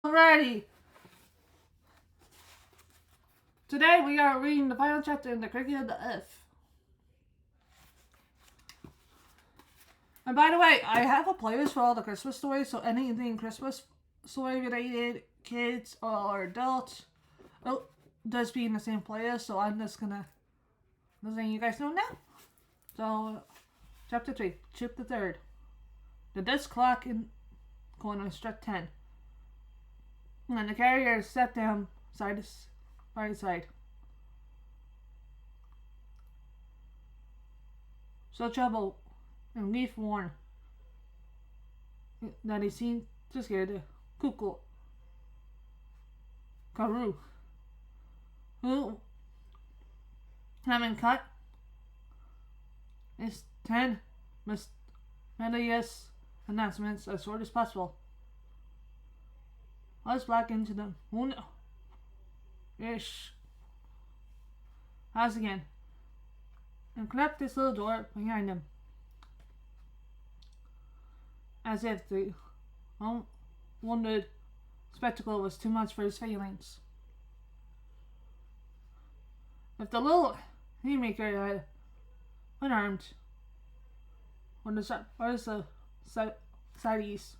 Alrighty. Today we are reading the final chapter in the Curriculum of the Earth. And by the way, I have a playlist for all the Christmas stories, so anything Christmas story related, kids or adults, does be in the same playlist, so I'm just gonna letting you guys know now. So, chapter 3, Chip the Third. The desk clock in corner struck 10. And the carrier sat down by side. So troubled and grief worn that he seemed to scare the cuckoo Karoo, who, having cut his 10 melodious announcements as short as possible, was back into the moon-ish house again and clapped his little door behind him, as if the unwonted spectacle was too much for his feelings. If the little haymaker had been armed, when the side east,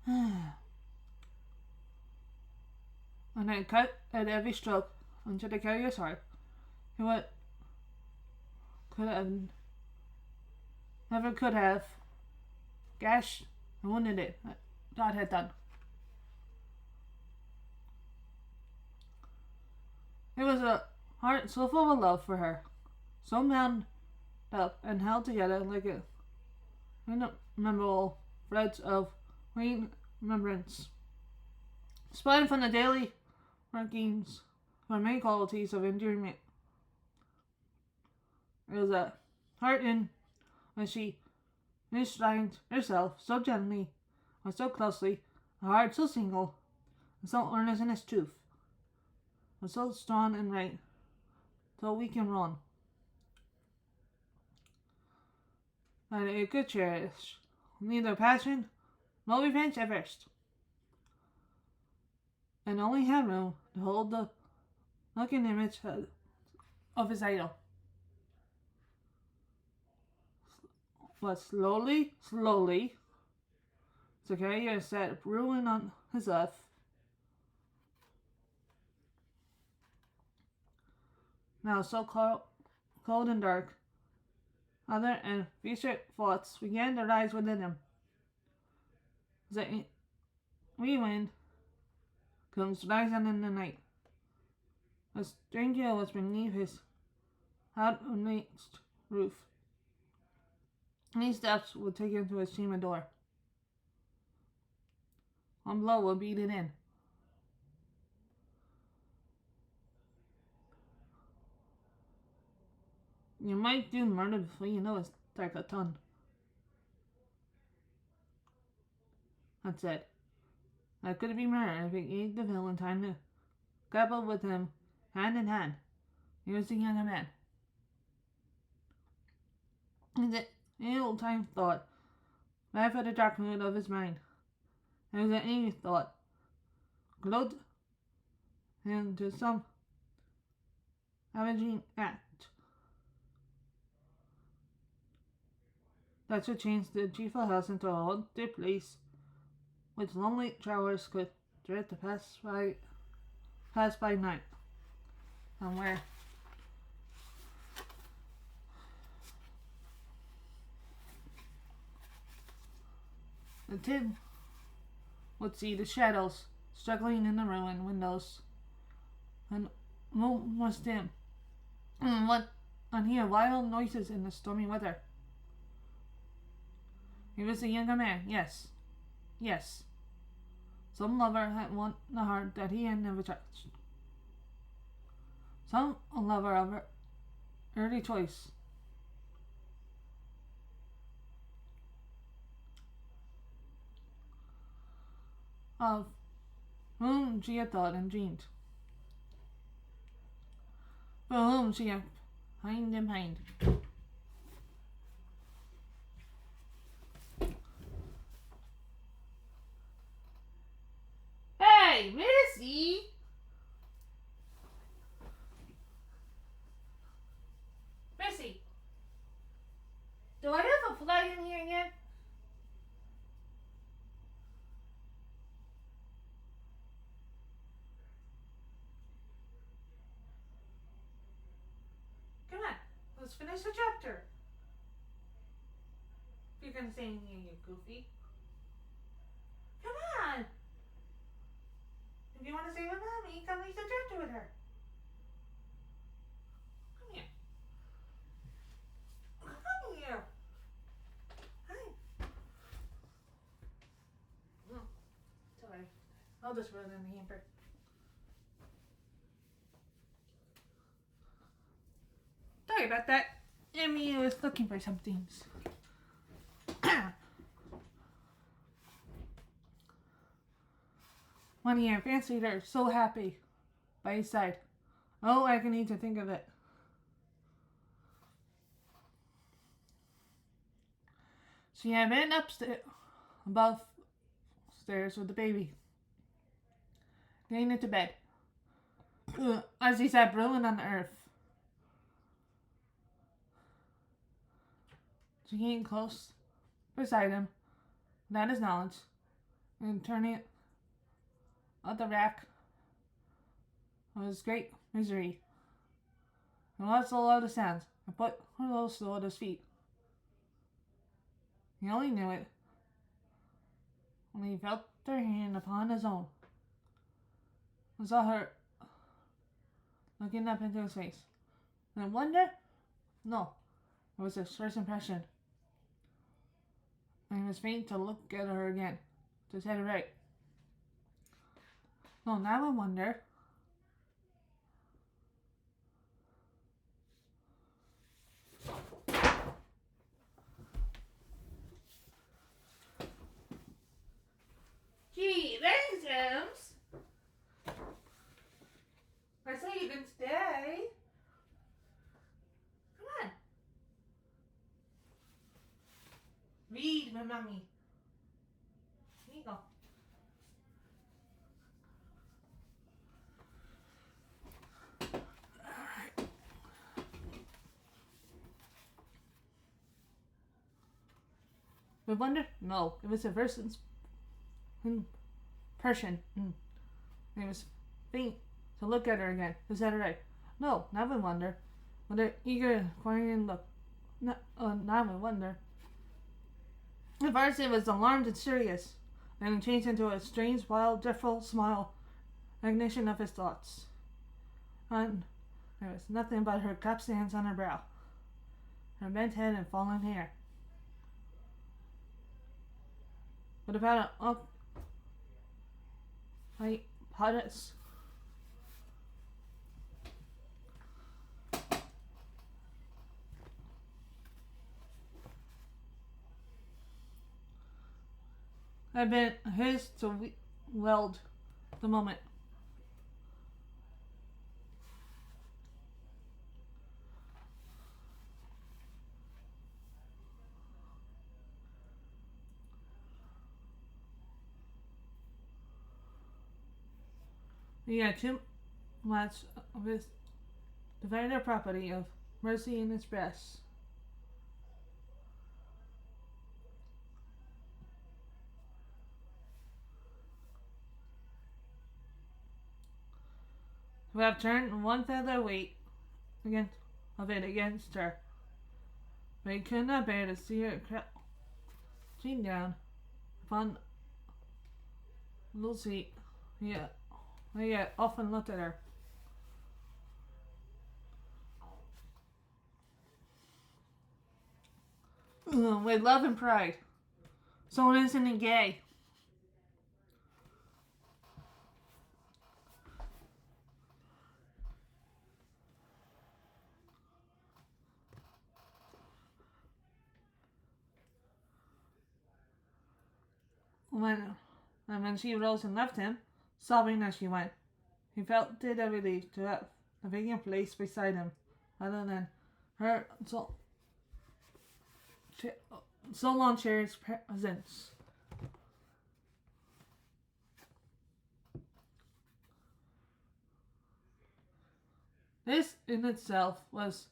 and then cut at every stroke into the carrier's heart, he never could have gashed and wounded it God had done. It was a heart so full of love for her, so bound up and held together like a memorable threads of remembrance, spun from the daily workings for many qualities of endearment. It was a heart in when she misdreamed herself so gently and so closely, a heart so single and so earnest in its truth, and so strong and right, so weak and wrong, that it could cherish neither passion nor revenge at first, and only had room to hold the looking image of his idol. But slowly, the carrier sat ruin on his earth. Now so cold and dark, other and future thoughts began to rise within him. The wind comes rising in the night. A stranger was beneath his out-unreached roof. These steps would take him to his chamber door. One blow would beat it in. You might do murder before you know it's like a ton. I said. I could be murdered if it gave the villain time to grapple with him hand in hand. He was a younger man. An old-time thought ran for the dark mood of his mind. It was an angry thought, glowed him to some avenging act that should change the cheerful house into a haunted place which lonely travelers could dread to pass by night, and where the tin would see the shadows struggling in the ruined windows, and the moon was dim, and hear wild noises in the stormy weather. He was a younger man, yes. Some lover had won the heart that he had never touched. Some lover of her early choice. Of whom she had thought and dreamed. For whom she had pined and pined. Hey, Missy! Missy! Do I have a fly in here again? Come on, let's finish the chapter. If you're gonna say anything, you goofy. Come on! If you want to stay with mommy, come read the chapter with her. Come here. Come here. Hi. Oh, sorry. I'll just run in the hamper. Sorry about that. Emmy was looking for some things. One year, fancy her, so happy. By his side. Oh, I can need to think of it. She had been upstairs, above stairs with the baby. Getting into bed. As he sat brewing on the earth. She came close beside him, without his knowledge, and turning it at the rack of his great misery. And watched the loud sounds, and put her little stool at his feet. He only knew it when he felt her hand upon his own, and saw her looking up into his face. And wonder? No, it was his first impression. And he was faint to look at her again, to set it right. No, now I wonder. Gee, thanks, Ems. I say you can stay. Come on. Read, my mommy. Here you go. I wonder? No, it was a verse in Persian. It was faint to look at her again. Is that right? No, now I wonder. With an eager, inquiring look. Now I wonder. At first it was alarmed and serious, then it changed into a strange, wild, dreadful smile, recognition of his thoughts. And there was nothing but her cupped hands on her brow, her bent head and fallen hair. But about an like potus. Had been his to weld the moment. He had too much of his divided property of mercy in his breast. To have turned one feather weight against her, but he could not bear to see her crouching down upon the little seat. He had often looked at her. With love and pride, so innocent and gay. When she rose and left him, sobbing as she went, he felt it a relief to have a vacant place beside him, other than her so long cherished presence. in itself was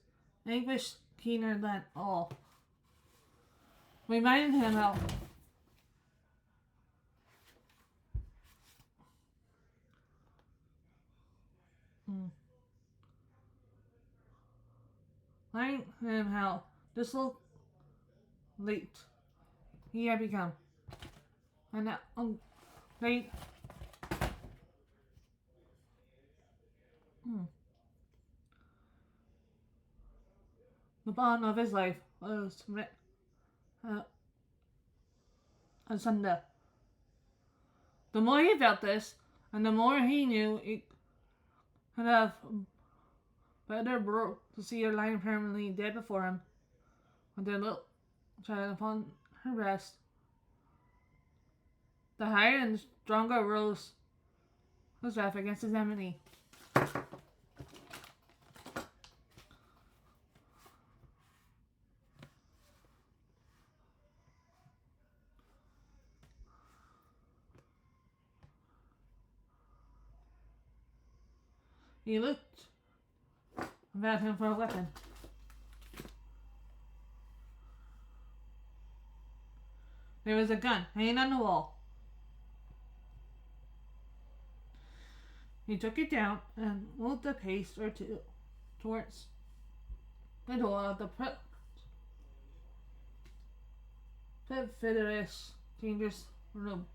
anguish keener than all, reminding him how mm, reminding him how dissolute he had become, and that they, the bond of his life was uh, asunder. The more he felt this, and the more he knew it could have better broke to see her lying permanently dead before him, with their little child upon her breast. The higher and stronger rose his wrath against his enemy. He looked about him for a weapon. There was a gun hanging on the wall. He took it down and moved a pace or two towards the door of the Fitterous dangerous room.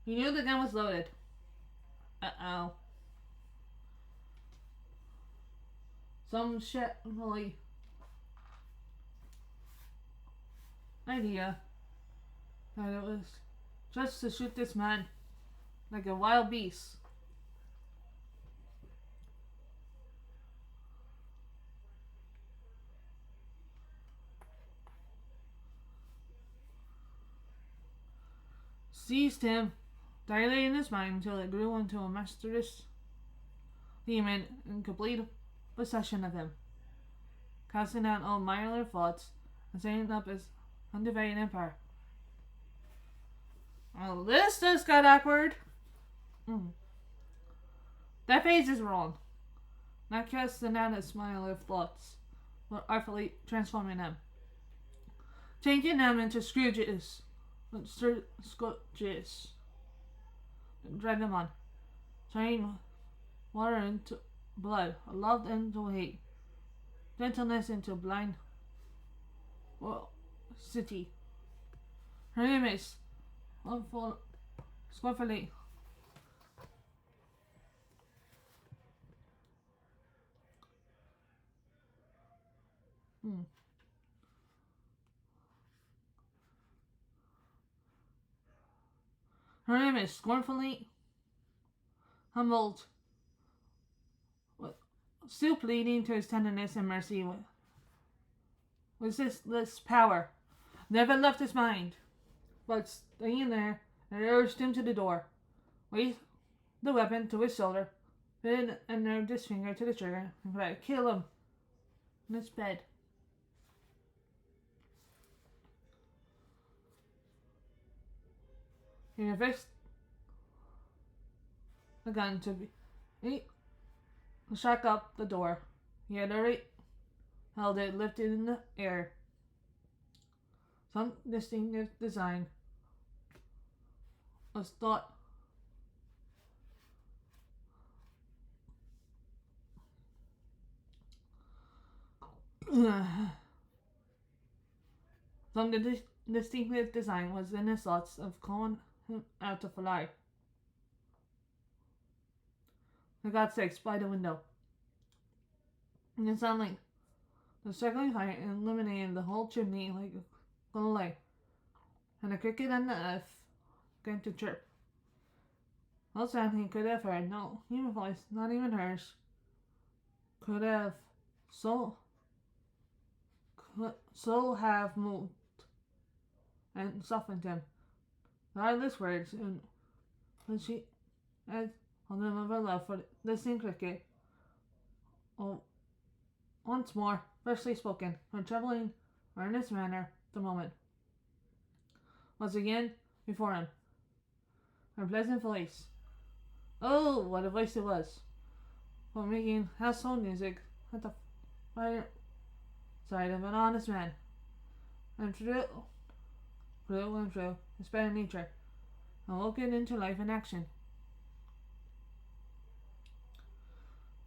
He knew the gun was loaded. Uh-oh. Some shadowy idea that it was just to shoot this man like a wild beast. Seized him, dilating his mind until it grew into a monstrous demon in complete possession of him, casting out all minor thoughts and setting up his undivided empire. Well, this just got awkward. That phase is wrong. Not casting out his minor thoughts, but artfully transforming them, changing them into Scrooges, drive them on, turning water into blood, love into hate, gentleness into blind city. Her image, scornfully. Her image, scornfully humbled, still pleading to his tenderness and mercy, was this power. Never left his mind, but staying there, and urged him to the door, raised the weapon to his shoulder, then nerved his finger to the trigger, and cried, "Kill him!" in his bed. He reversed the gun to shot up the door. He had already held it lifted in the air. Some distinctive design was thought some distinctive design was in his thoughts of calling him out to fly. For God's sakes, by the window. And it sounded like the circling fire illuminated the whole chimney like a glow light, and the cricket on the earth began to chirp. No sound he could have heard, no human voice, not even hers, could have so have moved and softened him. The heartless words, and when she had on them of her love for the listening cricket, oh, once more, freshly spoken, her troubling, earnest manner, the moment, was again before him. Her pleasant voice. Oh, what a voice it was! for making household music at the fireside of an honest man, and through and through his better nature, and woken into life and action.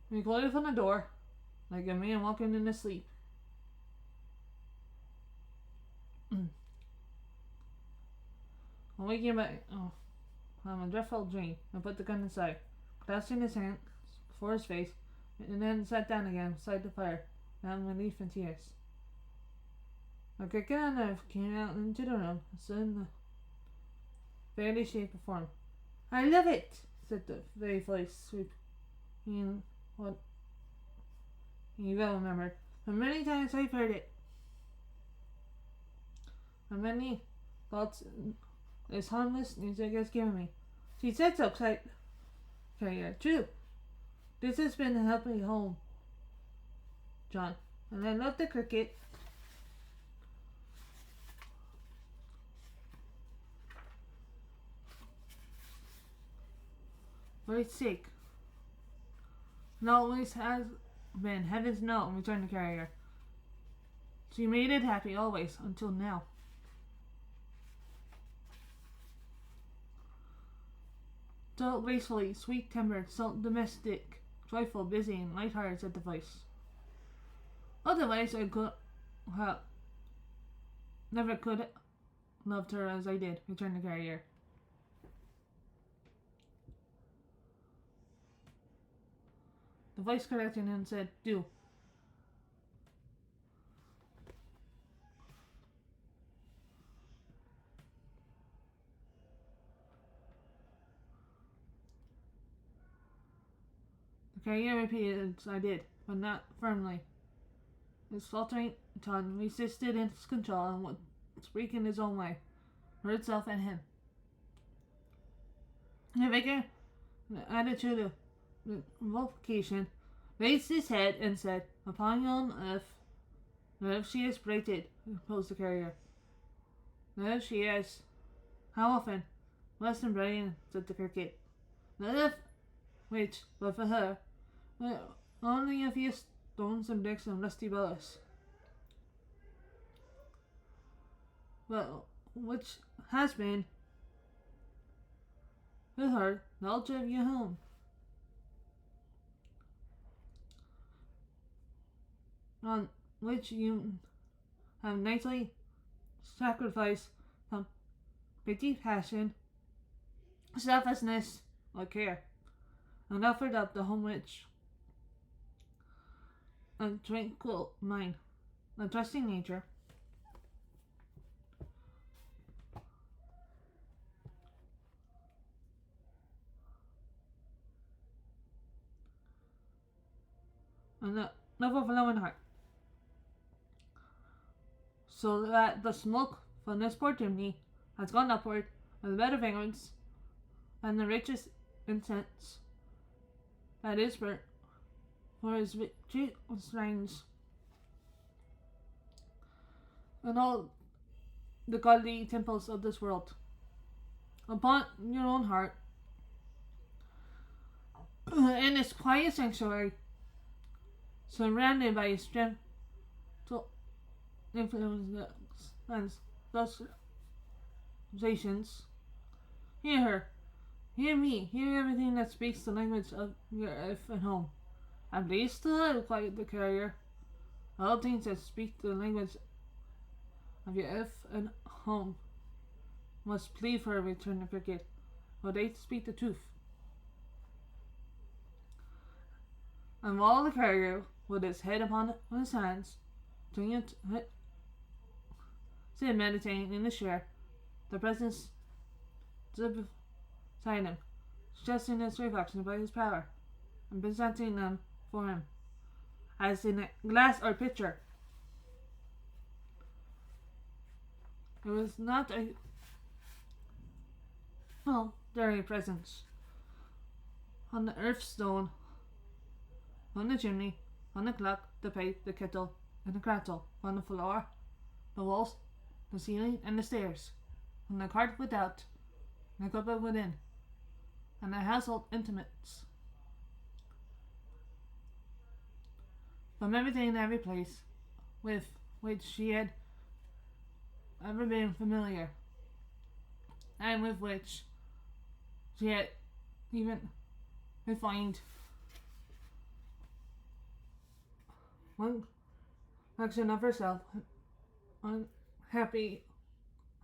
He closed on the door like a man walking in his sleep. Waking back from a dreadful dream, and put the gun aside, clasping his hands before his face, and then sat down again beside the fire, now in relief and tears. A cricket on earth came out into the room and stood in the fairly shaped form. "I love it," said the very voice, sweeping what he well remembered. "For many times I've heard it, and many thoughts this harmless music has given me." She sits outside Carrier. "True. This has been a happy home, John, and I love the cricket. For its sake. And always has been, heavens no," returned the Carrier. "She made it happy always, until now." So gracefully, sweet-tempered, so domestic, joyful, busy, and light-hearted, said the voice. "Otherwise I could have never could loved her as I did," returned the Carrier. The voice corrected him said, "Do." The Carrier repeated, "I did," but not firmly. His faltering tongue resisted its control and would speak in his own way, for itself and him. The vicar, in the attitude of invocation, raised his head and said, "Upon your earth she has braided," proposed the Carrier. "Earth she has. How often?" "Less than braiding," said the Cricket. "The earth which, but for her, only a few stones and bricks and rusty bullets. But which has been, with her, the altar of your home, on which you have nightly sacrificed from pity, passion, selflessness, or care, and offered up the home which a tranquil mind, a trusting nature, and a overflowing heart, so that the smoke from this poor chimney has gone upward with better fragrance than the richest incense that is burnt for his retreat shrines and all the godly temples of this world. Upon your own heart, in this quiet sanctuary, surrounded by his gentle influence and thus sensations, hear her, hear me, hear everything that speaks the language of your earth and home. At least replied the Carrier, all things that speak the language of your earth and home must plead for her, returned the Cricket, for they speak the truth. And while the Carrier, with his head upon his hands, stood meditating in the chair, the presence stood beside him, suggesting his reflections by his power, and presenting them for him, as in a glass or pitcher. It was not a very presence. On the earth stone, on the chimney, on the clock, the pipe, the kettle, and the cradle, on the floor, the walls, the ceiling, and the stairs, on the cart without, and the cupboard within, and the household intimates. from everything and every place with which she had ever been familiar, and with which she had even refined one action of herself, unhappy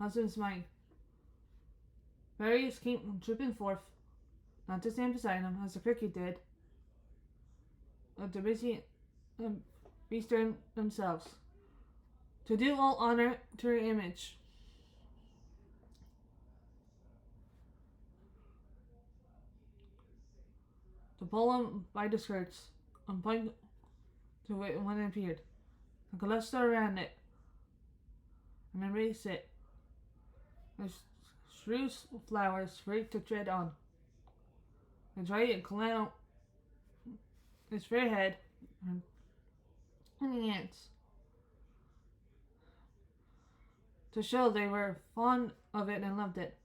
husband's mind. Berries came trooping forth, not to stand beside him as the cricket did, but to busy and bestir themselves, to do all honor to her image. To pull him by the skirts and point to it when it appeared, and cluster around it and embrace it as spruce flowers free to tread on, and try and clown its fair head and the ants, to show they were fond of it and loved it,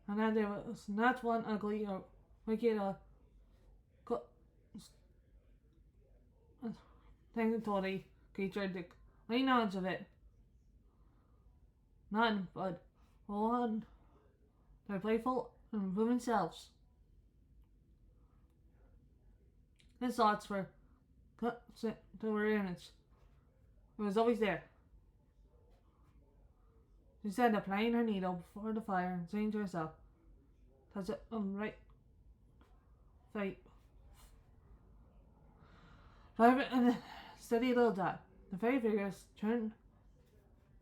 and that there was not one ugly or wicked or thankfully creature to lay knowledge of it. None but on their playful and improving selves. His thoughts were constant to her image. It was always there. She sat applying her needle before the fire and saying to herself, "That's a right fight." Private and steady little dot. The fairy figures turned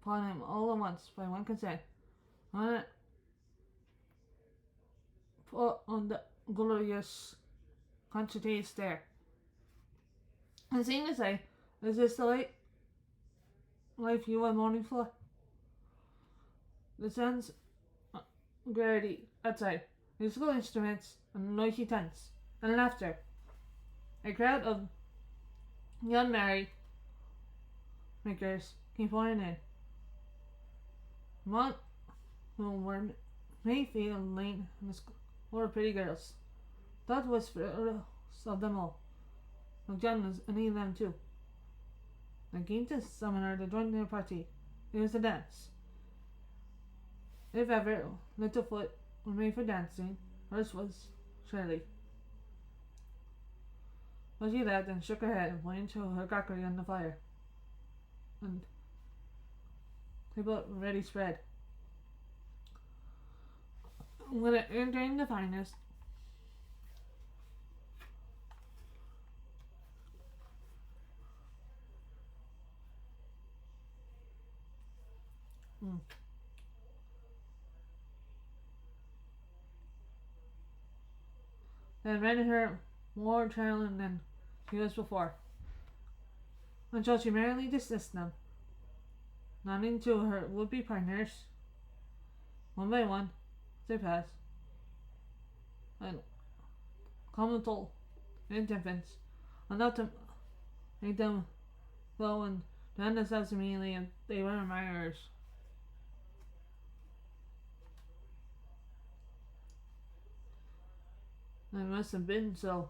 upon him all at once by one consent. On it put on the glorious concentrated stare. And seemed to say, "Is this the life you were mourning for?" The sun's gravity outside, musical instruments and noisy tents, and laughter. A crowd of young merry makers came pouring in. Among whom were Mayfield and Lane and a score of pretty girls. That was first of them all. And John was any of them too. They came to summon her to join their party. It was a dance. If ever little foot were made for dancing, hers was surely. But she laughed and shook her head and pointed to her crockery on the fire, and table ready spread. When it entering the finest, then rendered her more charming than she was before, until she merrily dismissed them, nodding to her would-be partners, one by one, as they passed, and comical infants, enough to make them go and find themselves immediately if they were admirers. It must have been so.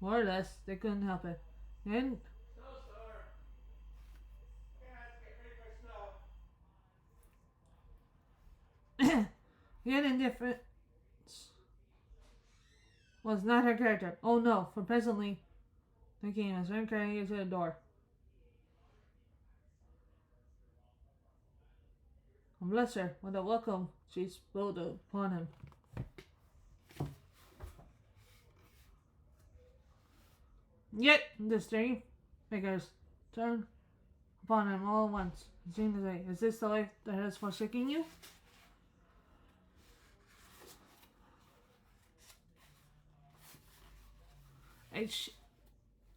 More or less, they couldn't help it. And yet indifference was not her character. Oh no, for presently they came as her carrying her to the door. And bless her, what a welcome she bestowed upon him. Yet the strange figures turned upon him all at once, and seemed to say, "Is this the life that has forsaken you?" A, sh-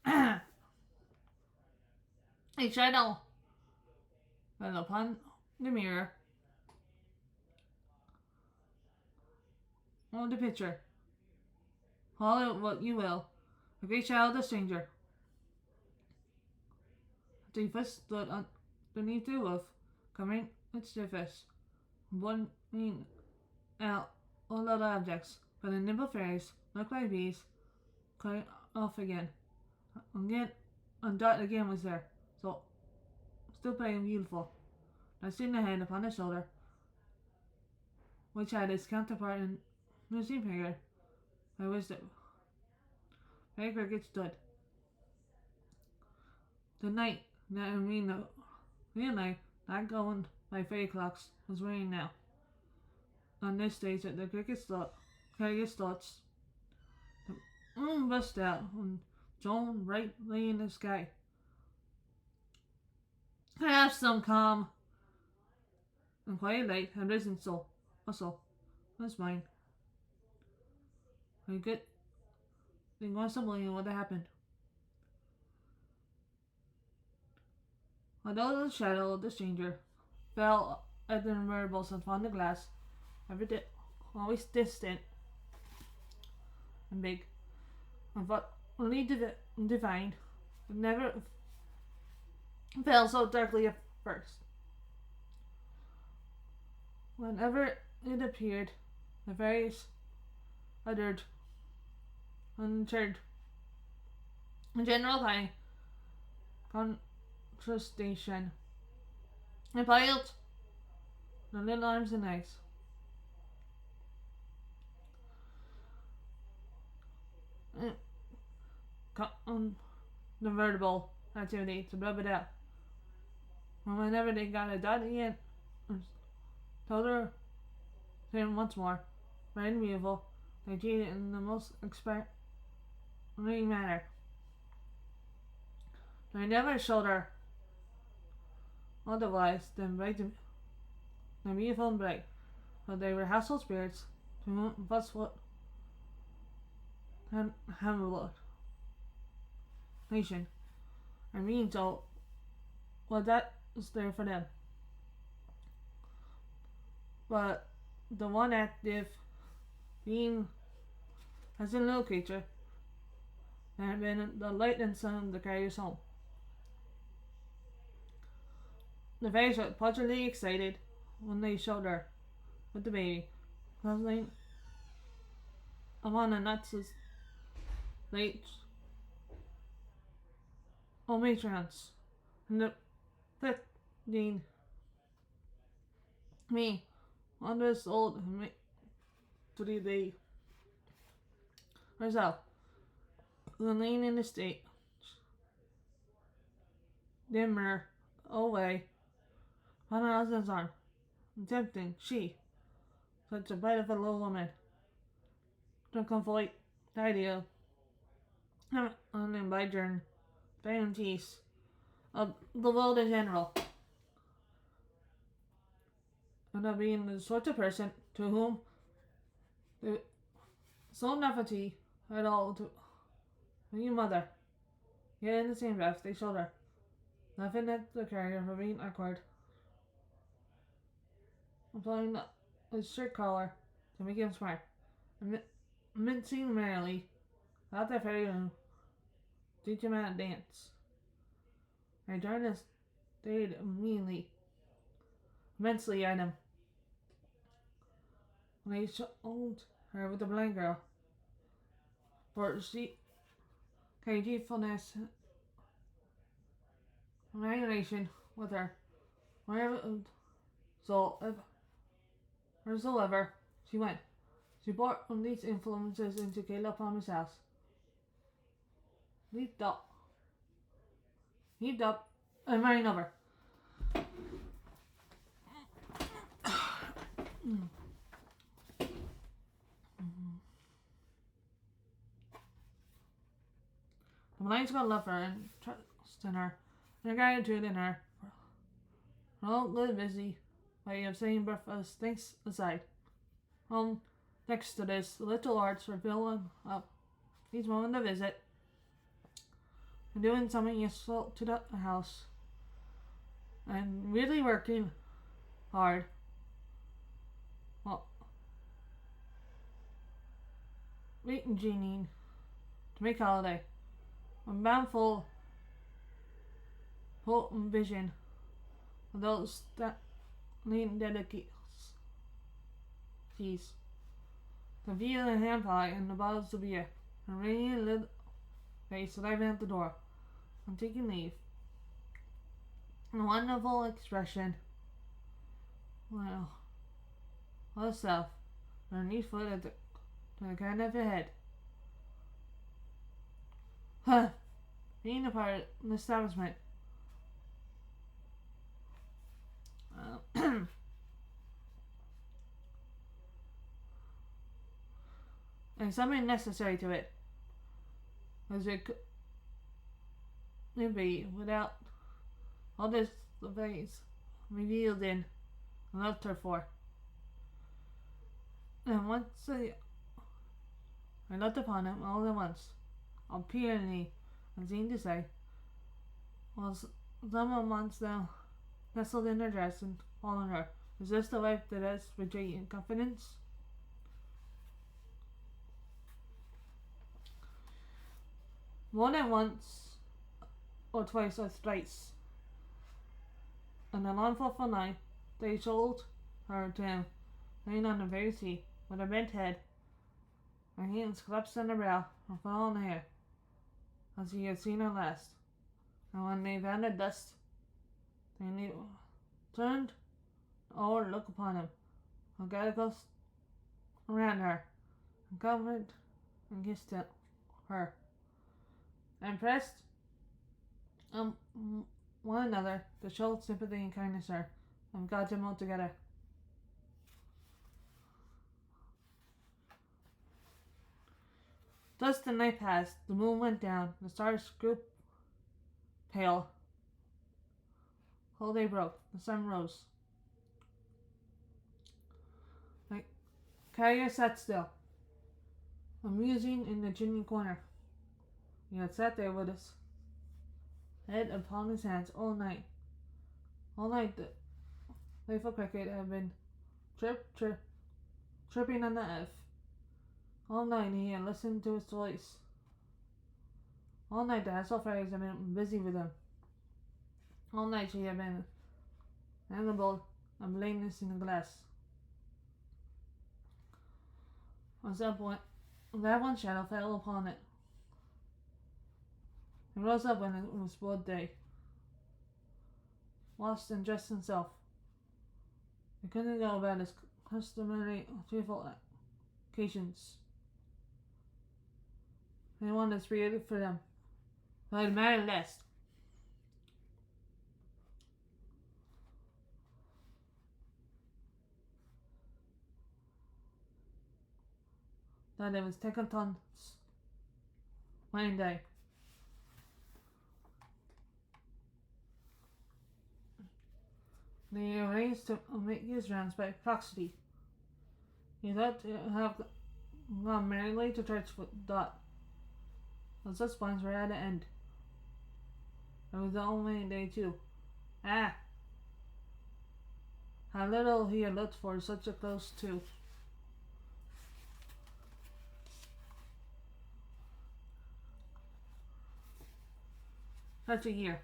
a shadow fell upon the mirror of the picture. Call it what you will, a great shadow of the stranger. The first stood underneath the roof, covering its surface, pointing out all other objects, but the nimble fairies looked like bees, cut off again. Again, and Dot again was there, so still playing beautiful. Resting the hand upon his shoulder, which had his counterpart in the same figure, by wisdom. Fairy Cricket stood. The night, that I mean the real night, not going by fairy clocks, was raining now. On this stage, the cricket's thoughts, the moon burst out and shone brightly in the sky. Perhaps some calm and quiet light had risen also was mine. I could think once a million what had happened. Although the shadow of the stranger fell at the marbles upon the glass, always distant and big, but only divined, but never fell so darkly at first. Whenever it appeared, the fairies uttered unchurred a general kind contrastation and piled the little arms and legs. Convertible activity to rub it out. And whenever they got a dot again, told her him once more, bright and beautiful, they treated in the most expressive manner. They never showed her otherwise than bright and beautiful and bright, but they were household spirits to whom that's what Hamlet nation. I mean, so well that is there for them. But the one active being as a little creature that had been the light and sun that carry us home. The fairies were partially excited when they showed her with the baby, puzzling among the nuts as late matrons and the fifteen me on this old to the day herself, laying in the state, dimmer away on her husband's arm, and tempting she, such a bite of a little woman, to conflate the idea on him by Jern, tease of the world in general, and of being the sort of person to whom the so novelty at all to your mother. Yet in the same breath they showed her, laughing at the carrier for being awkward, applying a shirt collar to make him smart, and mincing merrily out the fairy room, teach him how to dance. I turned and stared immensely at him. When I showed her with the blind girl, for she carried youthfulness and imagination with her, wherever wheresoever she went. She brought these influences into Caleb Palmer's house. Leaped up, and ran over. The Malays got love for her and trust in her, and gratitude in her. All the busy way of saying breakfast things aside. Next to this, the little arts were filling up each moment of visit and doing something useful to the house and really working hard. Well, waiting Jeanine to make holiday. I'm bound full vision of those that lean dedicates. Jeez. the veal and ham pie, and the bottles of beer. A radiant little face arriving at the door. I'm taking leave. A wonderful expression. Well, what a self. A neat foot at the kind of your head. Huh. Being a part of the establishment. And something necessary to it. As it could be without all this the face revealed in and loved her for. And once I looked upon him all at once, apparently, and seemed to say, was some months now nestled in her dress and following her. Is this the life that has betrayed in confidence? More than once, or twice, or thrice, and the long thoughtful night, they told her down, laying on the very seat, with her bent head, her hands collapsed on her brow, and fallen hair, as he had seen her last. And when they found her dust, they turned over to look upon him, and got close around her, and covered and kissed her, and pressed one another to show sympathy and kindness her, and got them all together. Thus the night passed, the moon went down, the stars grew pale. Whole day broke, the sun rose. The carrier sat still, musing in the chimney corner. He had sat there with his head upon his hands all night. All night the playful cricket had been chirping on the earth. All night he had listened to his voice. All night the hassle fairies had been busy with him. All night she had been amiable and blameless in the glass. At some point, that one shadow fell upon it. He rose up when it was broad day, washed and dressed himself. He couldn't go about his customary cheerful occasions. He wanted to create for them, but it mattered less. That it was Tecaton's wedding day. They arranged to make his rounds by proxy. He thought to have gone merrily to church with Dot, but such plans were at an end. It was the only day too. Ah! How little he had looked for such a close too. Such a year.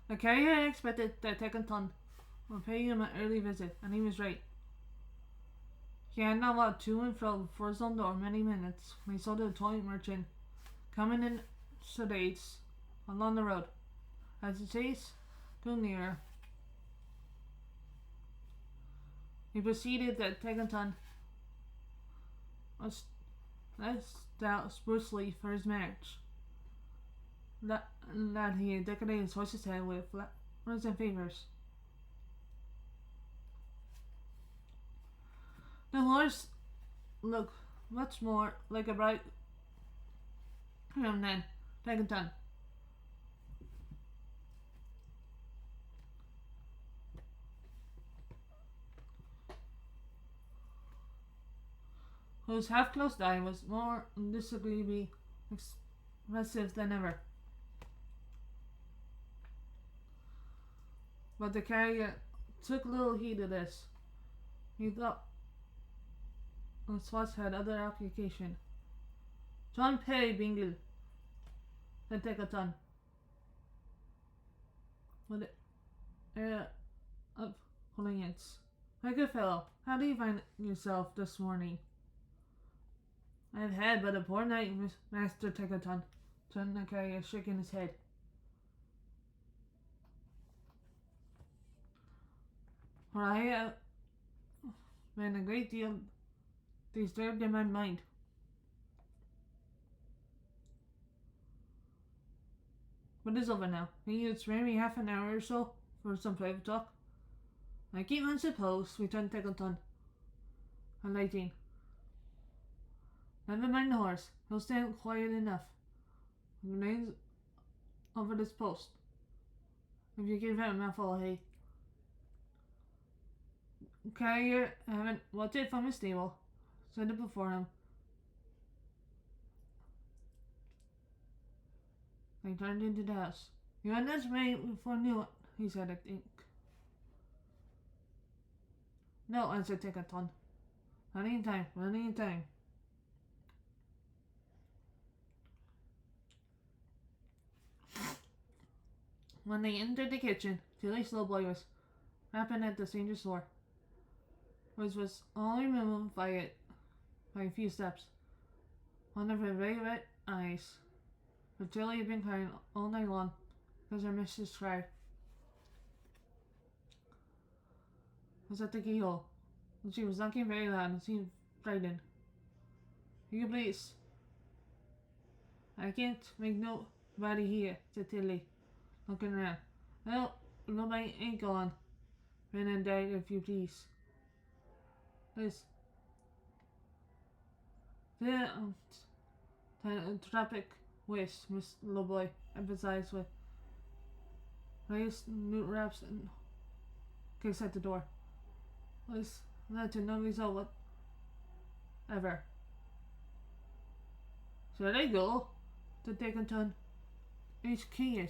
The carrier had expected that Tecaton would pay him an early visit, and he was right. He had not walked to and fro before his own door many minutes when he saw the toy merchant coming in sedate along the road. As the chase grew nearer, he perceived that Tecaton was less out sprucely for his marriage. That he had decorated his horse's head with flowers and favors. The horse looked much more like a bright than Tecaton. Whose half-closed eye was more disagreeably expressive than ever. But the carrier took little heed of this. He thought the spots had other occupation. John Perry Bingle, said Tecaton, with an air of holding hands. My good fellow, how do you find yourself this morning? I've had but a poor night, Master Tegaton. Tanaka is shaking his head. For I have been a great deal disturbed in my mind. But it's over now. Can you spare me half an hour or so for some private talk? I keep on suppose, returned Tegaton, alighting. Never mind the horse. He'll stand quiet enough. He remains over this post. If you give him a mouthful of hay. Carrier, having watched it from his stable, set it before him. They turned into the house. You are not ready for new, he said, I think. No, answered Tegaton. Running in time, running in time. When they entered the kitchen, Tilly Slowboy was rapping at the stranger's door, which was only removed by a few steps. One of her very red eyes, for Tilly had been crying all night long because her mistress cried, was at the keyhole, and she was knocking very loud and seemed frightened. You please. I can't make nobody here, said Tilly, looking around. Well, nobody ain't gone. Ran and died, if you please. Please. The tropic waste, Miss Lowboy emphasized with raised new wraps and case at the door. Was led to no result whatever. Should I go to Tegaton HQ?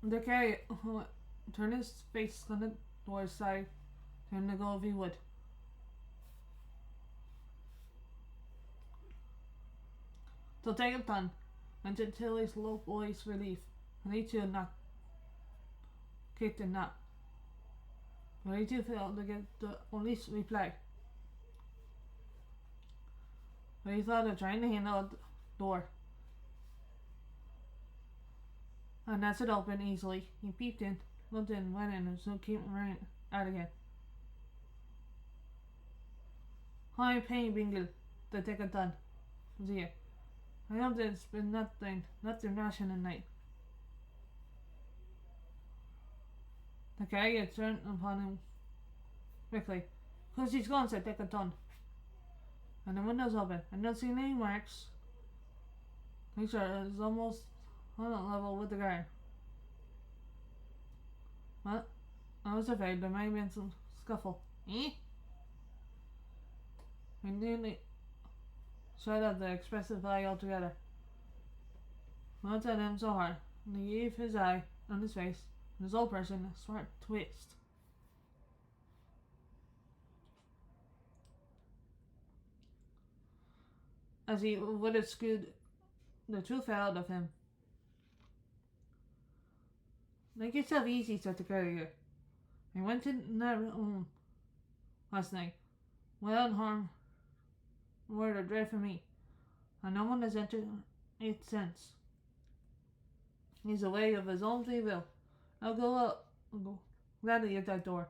The carrier turned his face on the door side, turned to go if he would. So Tegaton went to Tilly's low boy's relief, and he too kicked and knocked. But he too failed to get the least reply. But he thought of trying to handle the door. And as it opened easily, he peeped in, looked in, went in, and soon came right out again. Hi, Penny Bingle, the Tegaton was here. I hope there's been nothing rash in the night. The carrier turned upon him quickly. Cause he's gone, said Tegaton. And the window's open. I don't see any marks. Nature is almost on a level with the guard. Well, I was afraid there might have been some scuffle. Eh? I nearly shut up the expressive eye altogether. Once at him so hard, and he gave his eye on his face, and his whole person a smart twist. As he would have screwed the truth out of him. Make yourself easy, said the carrier. I went to that room last night, without harm word or dread for me, and no one has entered it since. He's away of his own free will. I'll go gladly at that door.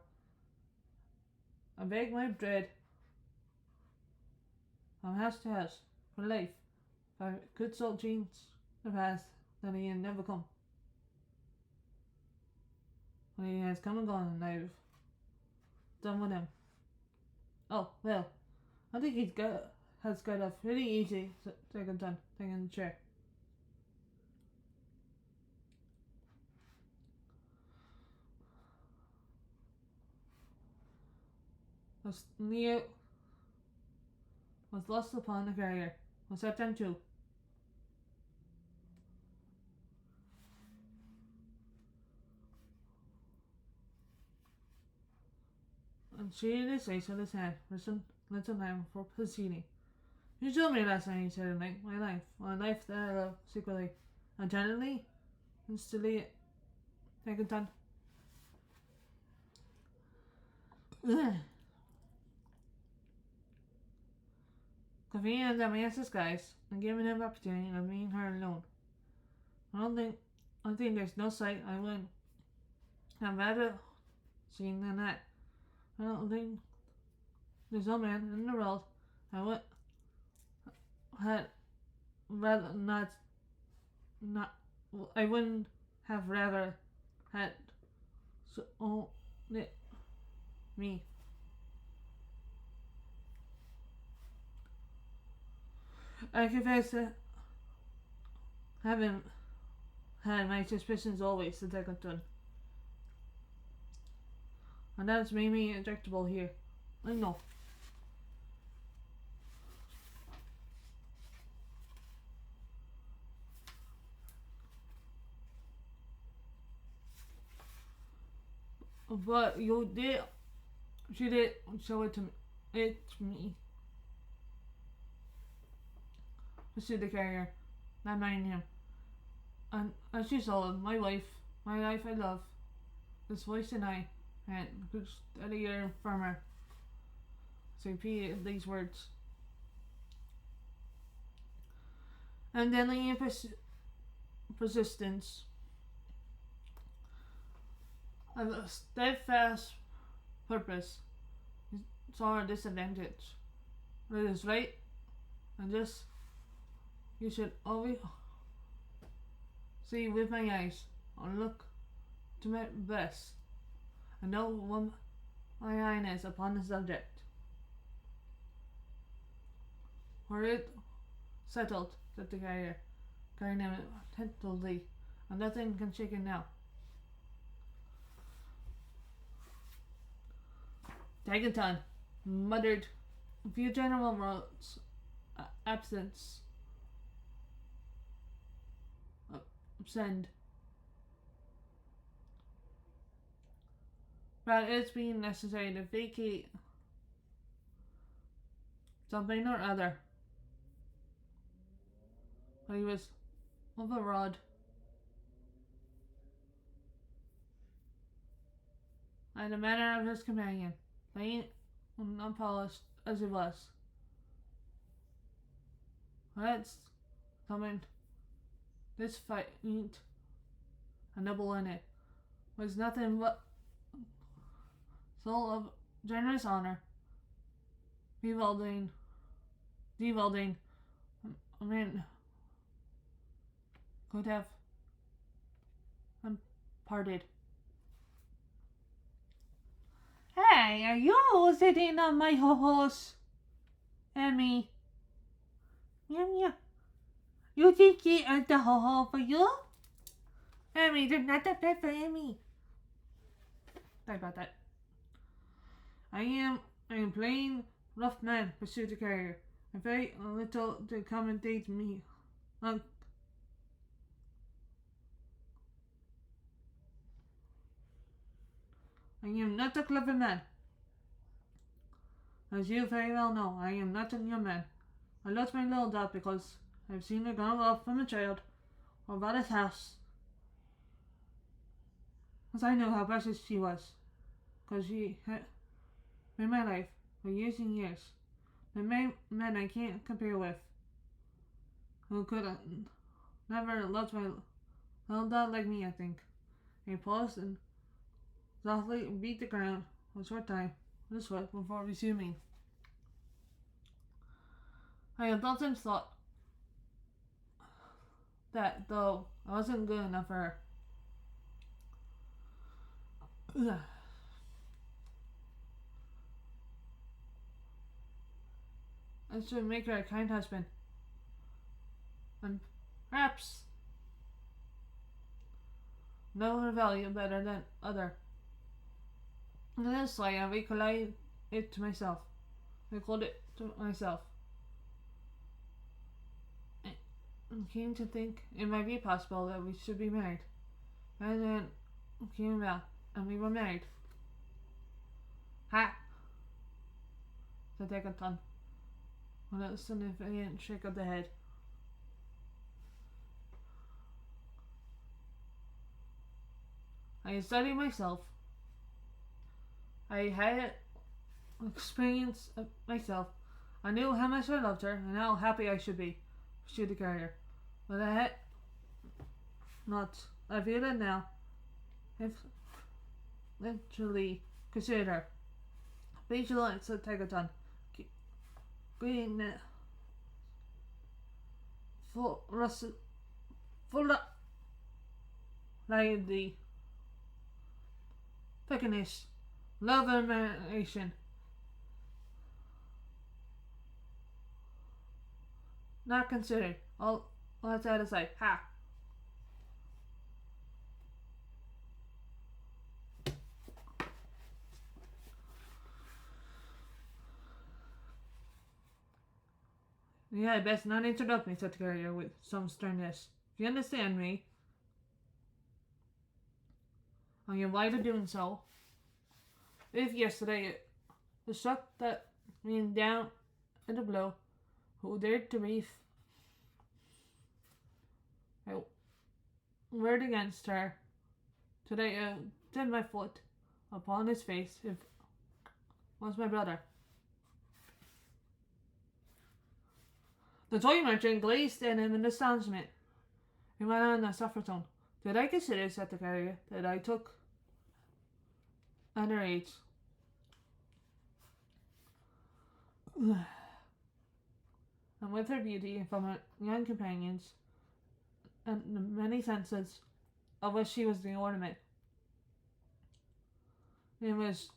I beg my dread from house to house, for life, if I could so change the past that he had never come. When he has come and gone, and I've done with him. Oh, well, I think has got off pretty easy, second time, taking the chair. Leo was lost upon the carrier, was set them too. And shaded his face with his hand for some little time before proceeding. You told me last night, he said, my life that I love secretly, Adrenaline, instantly taken time. Convenient that my guys and giving him opportunity of being her alone. I don't think I think there's no sight I would have rather seen than that. I don't think there's no man in the world I would had rather not I wouldn't have rather had so me. I confess that having had my suspicions always the second turn. And that's made me injectable here. I know. But she did show it to me. It's me. Pursued the carrier, not minding him. And as she saw him, my wife, my life I love, this voice and I, and grew steadier and firmer. So he repeated these words. And then in persistence of a steadfast purpose saw our disadvantage. It is right, and this you should always see with my eyes, or look to my best, and know what my eye is upon the subject. For it settled, said the carrier, carrying him attentively, and nothing can shake it now. Daganton muttered a few general words, absence, send. But it's been necessary to vacate something or other. But he was overawed. By the manner of his companion, plain and unpolished as it was. That's something. This fight, a noble in it, was nothing but soul of generous honor. Devalding, I mean, could have parted. Hey, are you sitting on my horse? Emmy. Meow meow. You think it at the ho for you? Emmy, there's not that bad for Emmy. Sorry about that. I am plain rough man, pursued the carrier. And very little to accommodate me. I am not a clever man. As you very well know, I am not a young man. I lost my little dog because I've seen her gone off from a child or about his house. As I know how precious she was, because she had made my life for years and years. The men I can't compare with, who could never loved my little dog like me, I think. He paused and softly beat the ground a short time with his foot before resuming. I indulged thought that though I wasn't good enough for her. I should make her a kind husband. And perhaps know her value better than other. In this way I recollect it to myself. I called it to myself. And came to think it might be possible that we should be married. And then came about, and we were married. Ha! Said Egerton, with a significant shake of the head. I studied myself. I had experience myself. I knew how much I loved her and how happy I should be to the career. But I had not. I feel it now. If literally consider vigilance at Tegaton. Green full like the thickness, love and admiration. Not considered. All that's out of sight. Ha! Yeah, best not interrupt me, said the carrier with some sternness. If you understand me, and you're right of doing so. If yesterday the shock that me down at the blow, who dared to reef a word against her, today I set my foot upon his face, if was my brother. The toy merchant gazed at him in astonishment. He went on in a softer tone. Did I consider, said the carrier, that I took underage? And with her beauty from her young companions, and the many senses of which she was the ornament, she was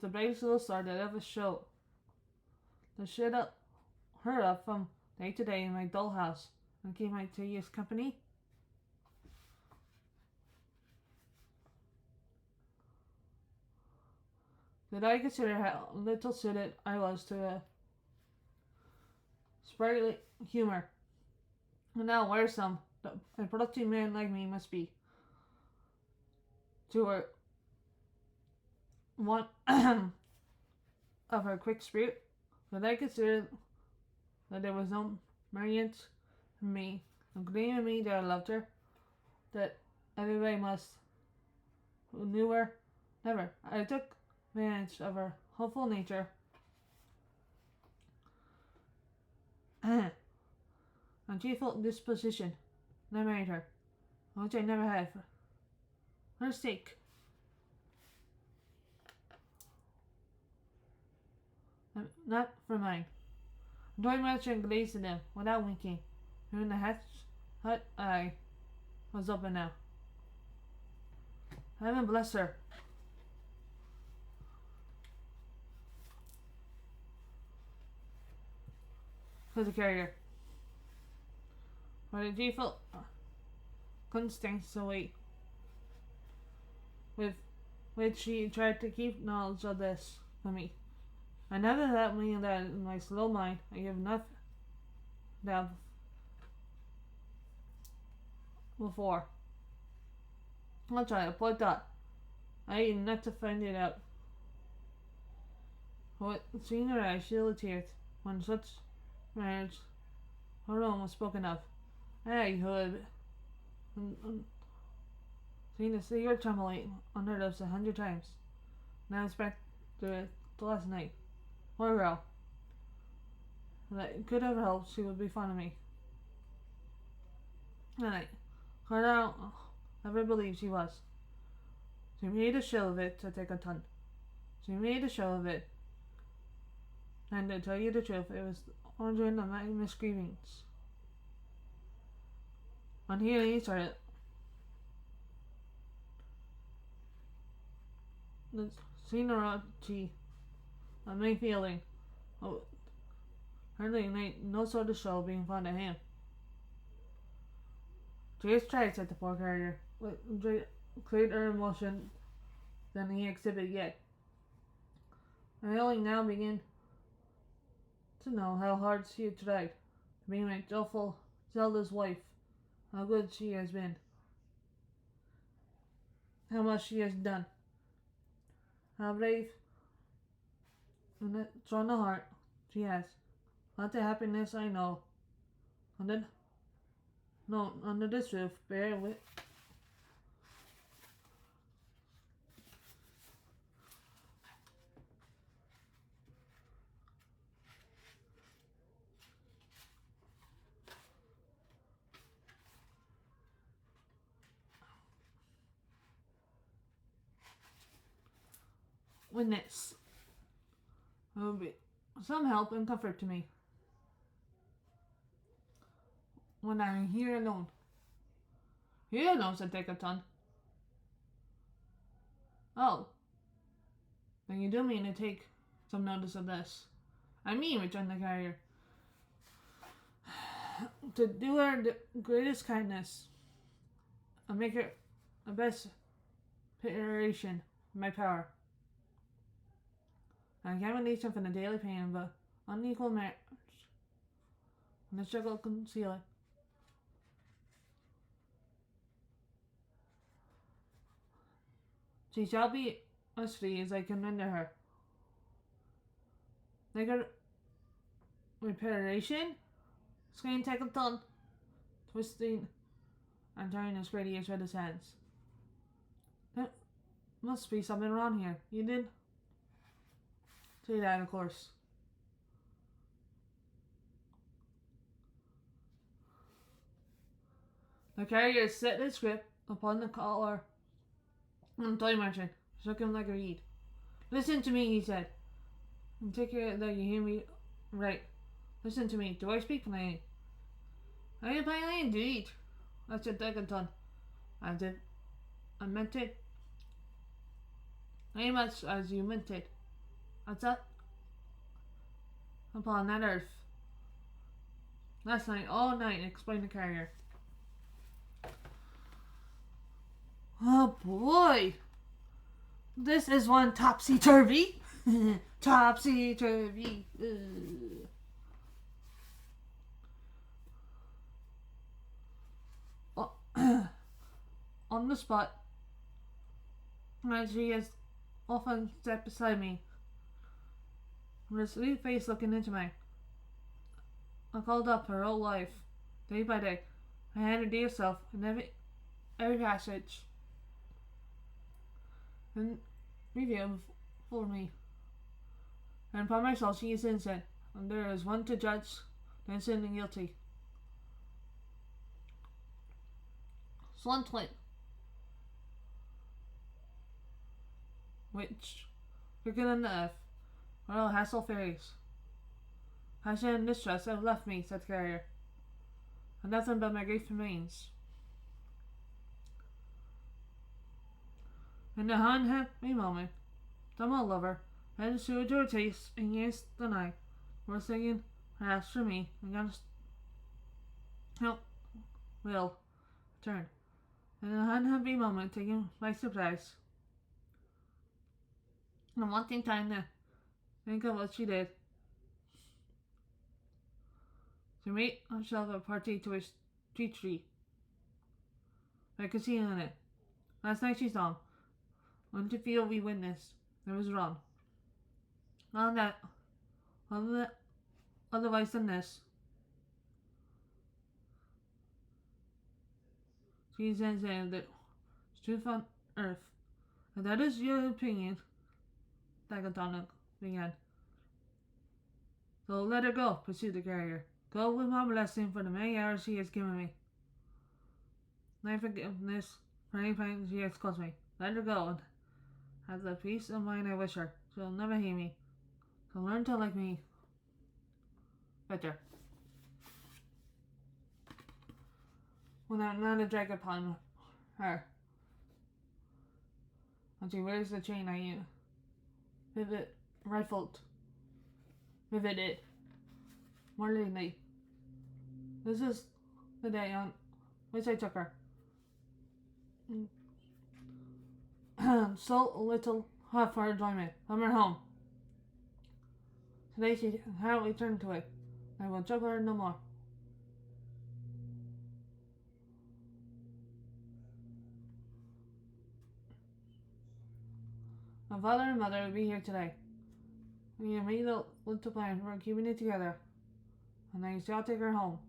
the brightest little star that ever showed. To shut up her up from day to day in my dull house and keep my tedious company? Did I consider how little suited I was to a sprightly humor, and how wearisome a productive man like me must be to her one of her quick spirit? Did I consider that there was no merriment in me, no gleam in me that I loved her, that everybody must who knew her? Never. I took advantage of her hopeful nature and cheerful disposition, and I married her, which I never had, for her sake. Not for mine. Toy merchant gazed at them without winking. Even the hut eye was open now. Heaven bless her. Said the carrier. But the default couldn't stand to wait, with which she tried to keep knowledge of this from me. I never let me that in my slow mind. I give enough doubt before. I'll try to put that. I ain't not to find it out. What seeing her eyes shielded tears when such marriage her own was spoken of. I had seen the cigarette trembling on her lips 100 times. Now it's back to it last night. Poor girl. That could have helped she would be fond of me. And I don't ever believe she was. She made a show of it to take a ton. She made a show of it. And to tell you the truth, it was ordering of my misgivings. On hearing each other, the seniority of my feeling, hardly made no sort of show being fond of him. James tried, said the poor carrier, with greater emotion than he exhibited yet. I only now begin to know how hard she had tried to be my joyful Zelda's wife, how good she has been, how much she has done, how brave and strong a heart she has. Not the happiness I know. Under this roof, bear with witness. It will be some help and comfort to me when I'm here alone. Here alone, said Decaton. Oh, then you do mean to take some notice of this. I mean, returned the carrier, to do her the greatest kindness and make her the best preparation in my power. And I can't release her from the daily pain of an unequal marriage and the struggle to conceal it. She shall be as free as I can render her. Like a reparation? Screamed Tackleton, twisting and turning his great ears with his hands. There must be something wrong here. You did say that, of course. The carrier set his grip upon the collar and the toy merchant shook him like a reed. Listen to me, he said, and take care that you hear me right. Listen to me. Do I speak plainly? I am plainly indeed. That's said Decaton. As if I meant it. Very much as you meant it. What's that? Upon that earth. Last night, all night, explained the carrier. Oh boy! This is one topsy-turvy. Topsy-turvy. On the spot, as she has often sat beside me, with her sweet face looking into mine. I called up her whole life, day by day. I had her dear self in every passage and review for me. And upon myself she is innocent, and there is one to judge the innocent and guilty. Sluntlet, which quicker than the earth, well, hassle fairies. Passion and distress have left me, said the carrier, and nothing but my grief remains. In the unhappy moment, the old lover had assured her taste and years the night were singing perhaps for me and gonna help will turn. In an unhappy moment taken by surprise, and wanting time to think of what she did. She made herself a party to a street tree. I could see in it. Last night she saw him. When to feel we witnessed, there was wrong. Not that, otherwise than this. She then said that truth on earth. And that is your opinion, Dagadonic began. So let her go, pursued the carrier. Go with my blessing for the many hours she has given me. My forgiveness for any pain she has caused me. Let her go and have the peace of mind I wish her. She'll never hate me. She'll learn to like me better. Without not a drag upon her. And she wears the chain I riveted more lately. This is the day on which I took her. So little hot for her enjoyment from her home. Today she had returned to it. I will trouble her no more. My father and mother will be here today. We have made a little plan for keeping it together, and I shall take her home.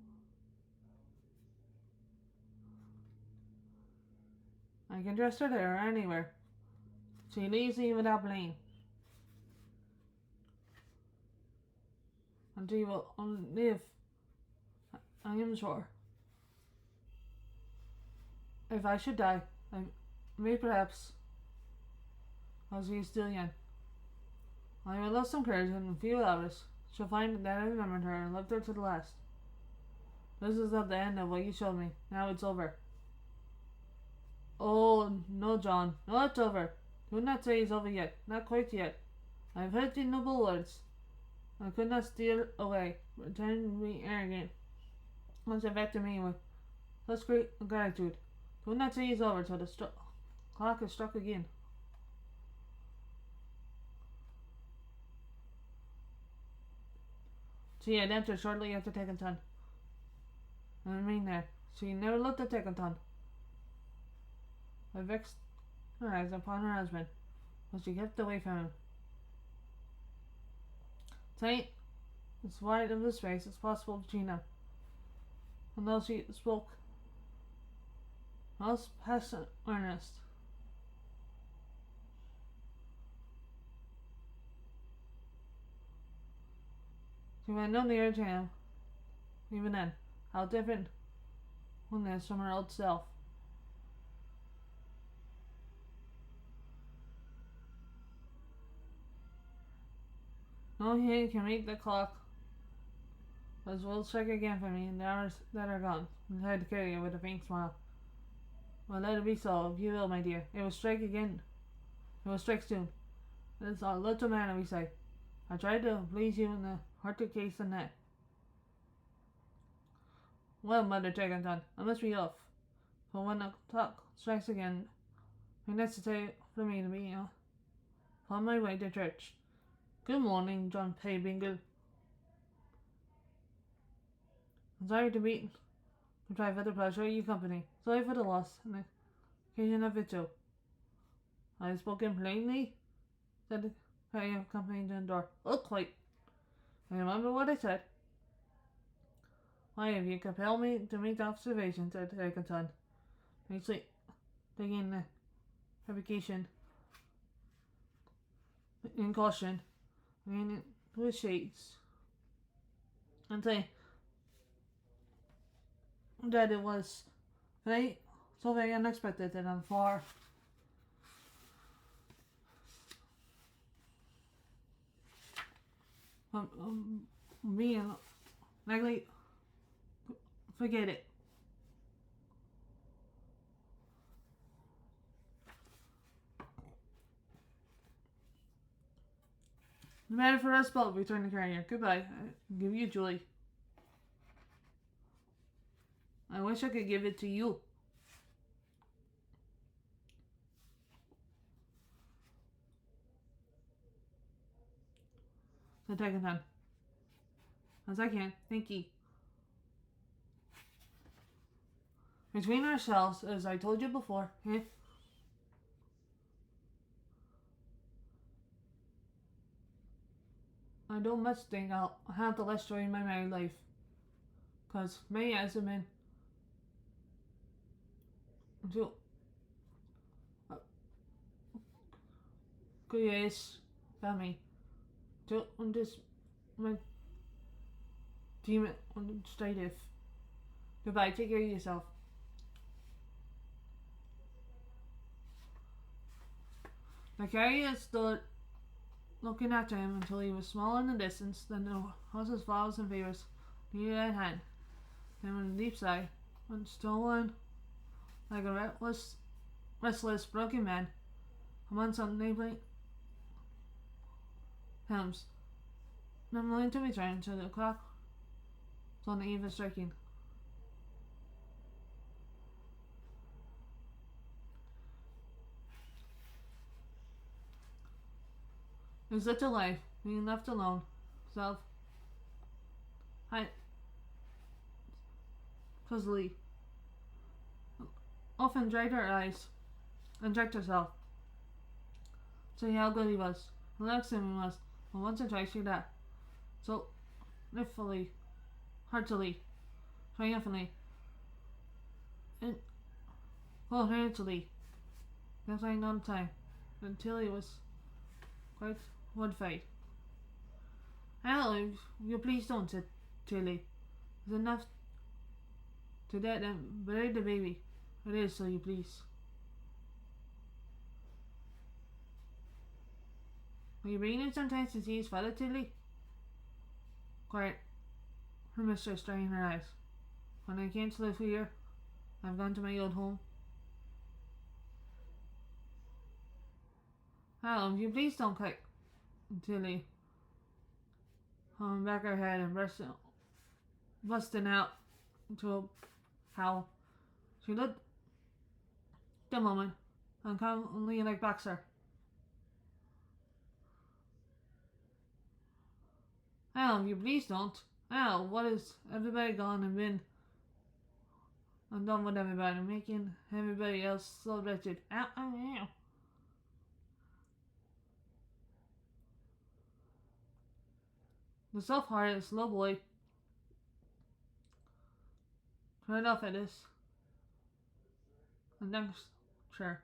I can trust her there or anywhere. She leaves me without blame. And she will live, I am sure. If I should die, I may perhaps, as she is still young, I will love some courage in a few hours. She'll find that I remembered her and loved her to the last. This is not the end of what you showed me. Now it's over. Oh, no, John. No, it's over. Do not say it's over yet. Not quite yet. I have heard your noble words. I could not steal away, pretend to be arrogant. Once affected me with such great gratitude. Do not say it's over till the clock is struck again. She had entered shortly after Tekenton. I remained there. She never looked at Tekenton. I vexed her eyes upon her husband, but she kept away from him. Tight, as wide of the space as possible between them. And though she spoke most passionate earnest, she went no nearer to him. Even then, how different one is from her old self. No hand can make the clock, but will strike again for me in the hours that are gone. And tried to carry it with a faint smile. Well, let it be so, if you will, my dear. It will strike again. It will strike soon. It is a little matter, we say. I tried to please you in the harder case than that. Well, Mother Teganton, I must be off. For when the clock strikes again, it is necessary for me to be on my way to church. Good morning, John Paybingle. I'm sorry to be deprived of the pleasure of your company. Sorry for the loss and the occasion of it too. I have spoken plainly, said the carrier accompanying the door. Oh, quite. I remember what I said. Why have you compelled me to make the observation, said Eglinton, nicely taking the revocation in caution, and to his shades, and say that it was so very unexpected and far from being likely forget it. The matter for us both, returned the carrier. Goodbye. I give you Julie. I wish I could give it to you. The second time. As I can. Thank you. Between ourselves, as I told you before, I don't much think I'll have the less joy in my married life. Cause May hasn't been too curious about me. On this my team on straight if. Goodbye, take care of yourself. The carrier stood looking after him until he was small in the distance, then the horse's flowers and favors near at hand. Then with a deep sigh, went stolen like a restless, broken man among some neighboring hymns, then willing to return to the clock on the eve of striking. It was such a life, being left alone, self, puzzly, often dried her eyes and checked herself. See how good he was, relaxed him he was, and once or twice she laughed, so liftfully, heartily, triumphantly, and wholeheartedly, definitely not time, until he was quite would fight. Hell, you please don't, said Tilly. It's enough to that and bury the baby. It is, so you please. Will you bring him sometimes to see his father, Tilly? Quiet. Her mistress drying her eyes. When I came to live here, I've gone to my old home. Hal, you please don't cry. Tilly hung back her head and busting out into a howl. She looked the moment and calmly like Baxter. Hal, you please don't. Hal, what is everybody gone and been and done with everybody, making everybody else so wretched? Ow, ow, ow. The soft-hearted slow boy turned off at this and then chair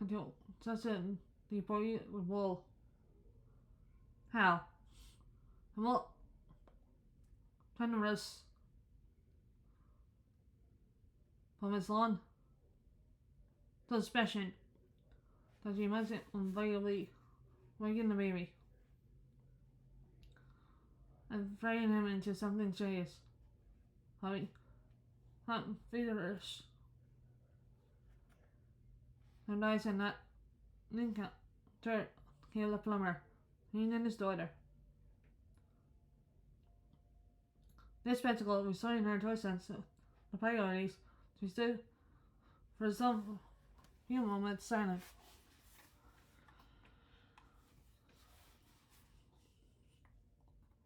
until such a the boy would roll. How? And what? Trying to rest from his lawn. The suspicion that he wasn't invitably waking the baby and frighten him into something serious. Probably not feverish. And dies in that Lincoln Turk Caleb Plummer, he and his daughter. This spectacle restoring her to a sense of the priorities. She stood for some few moments silent.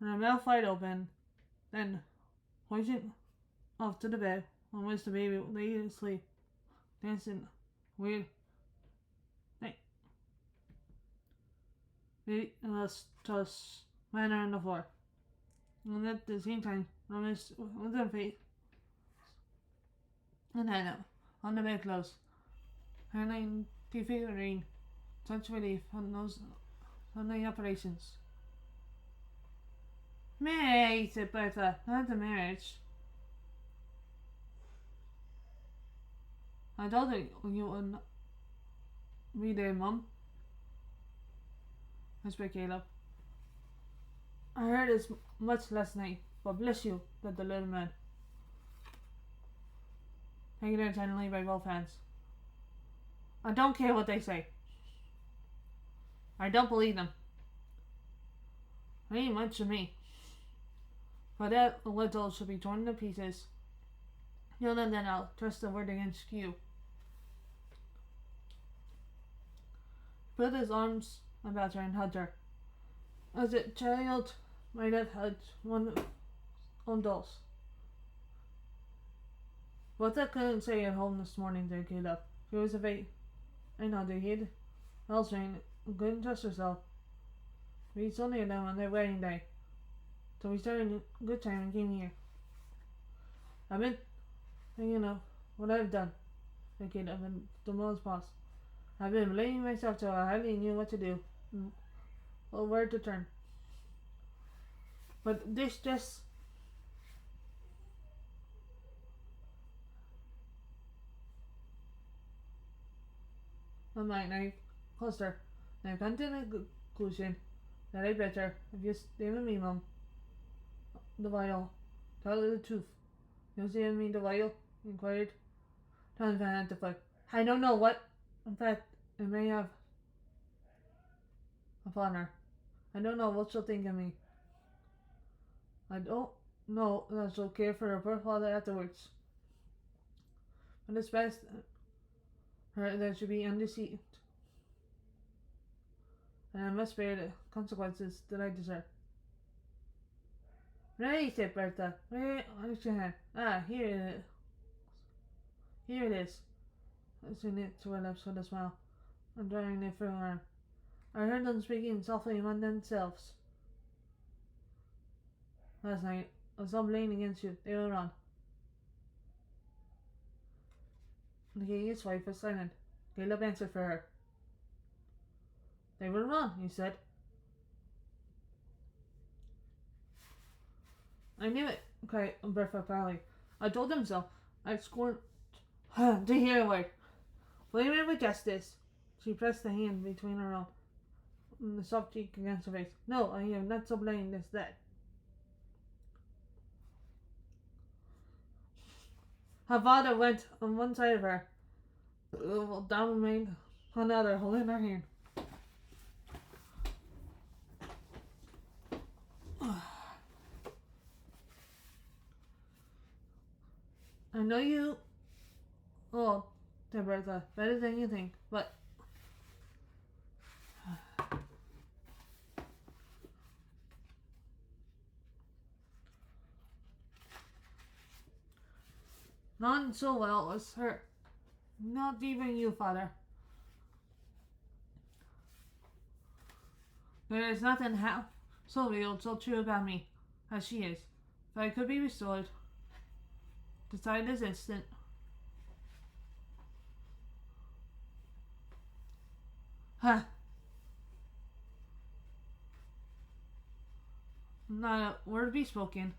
Her mouth wide open, then hoisting off to the bed on which the baby lay asleep, dancing weird just manner on the floor. And at the same time, rummaged with her feet and hand up on the bedclothes, handling prefiguring such relief on those Sunday operations. Mary, said Bertha, not the marriage. I told her you would be there, Mum, whispered Caleb. I heard as much last night, but bless you, said the little man, taking her tenderly by both hands. I don't care what they say. I don't believe them. It ain't much to me. For that little should be torn to pieces. You'll then I'll trust the word against you. He put his arms about her and hugged her, as a child might have hugged one of own dolls. But I couldn't say at home this morning, said Caleb. She was afraid. I know they hid. Elsewhere, couldn't trust herself. We saw near them on their wedding day. So we started a good time and came here. I've been thinking of what I've done, said Caleb in the most pause. I've been blaming myself till I hardly knew what to do or where to turn. But this just I'm like, now closer. Now I've come to the conclusion that I better if you stay with me, Mum. The vial. Tell her the truth. You'll stay with me the vial? Inquired Tom Van Anteflip. I don't know what. In fact, it may have upon her. I don't know what she'll think of me. I don't know that she'll care for her poor father afterwards. But it's best her that she be undeceived. And I must bear the consequences that I deserve. Right, said Bertha. Where is your hand? Ah, here it is. Here it is. Pressing it to her lips with a smile, and drawing it from her arm. I heard them speaking softly among themselves last night. I saw them laying against you. They were on. The king's wife was silent. Caleb answered for her. They were wrong, he said. I knew it, cried Bertha proudly. I told them so. I scorned to hear a word. Blame it with justice. She pressed the hand between her own, and the soft cheek against her face. No, I am not so blind as that. Her father went on one side of her, down remained on the other, holding her hand. I know you, oh, said Bertha, better than you think, but not so well as her. Not even you, father. There is nothing half so real, so true about me as she is. If I could be restored, decide this instant. Huh. Not a word be spoken.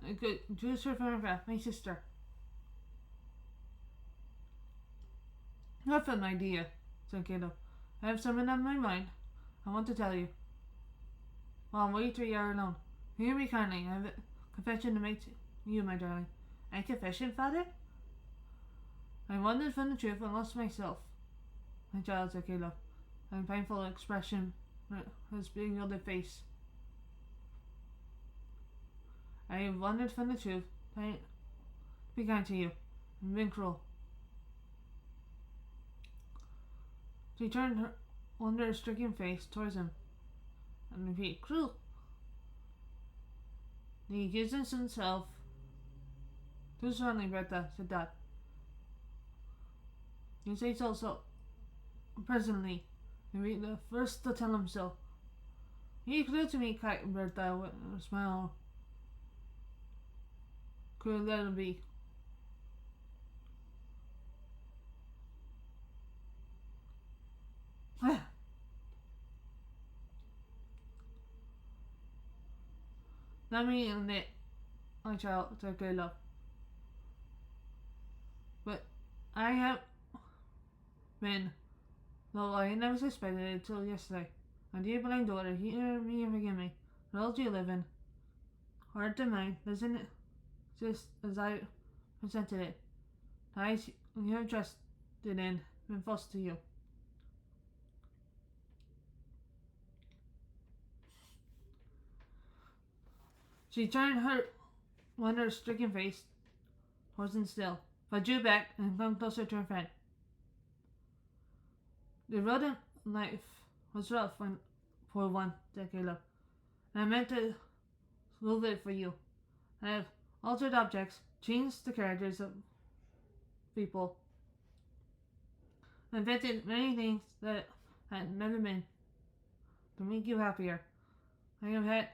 I could choose her from my sister. Nothing, my dear, said Caleb. I have something on my mind. I want to tell you. Well, wait till you are alone. Hear me kindly. I have a confession to make to you, my darling. A confession, father? I wandered from the truth and lost myself. My child, said Caleb, a painful expression his bewildered face. I have wandered from the truth. Be kind to you, and been cruel. She turned her wonder-stricken face towards him, and repeated, cruel. He accuses himself. Too strongly, Bertha, said Dad. You say so presently, and be the first to tell him so. He cruel to me, Bertha, with a smile. Could let it be. Not me and it, my child, said Caleb. But I have been, though I never suspected it till yesterday. My dear blind daughter, hear me and forgive me. The world you live in, heart to mine, doesn't it just as I presented it? The eyes you have trusted in, been false to you. She turned her wonder-stricken face towards him still, but drew back and clung closer to her friend. The road in life was rough for one, said Caleb, and I meant to smooth it for you. I have altered objects, changed the characters of people, invented many things that had never been to make you happier. I have had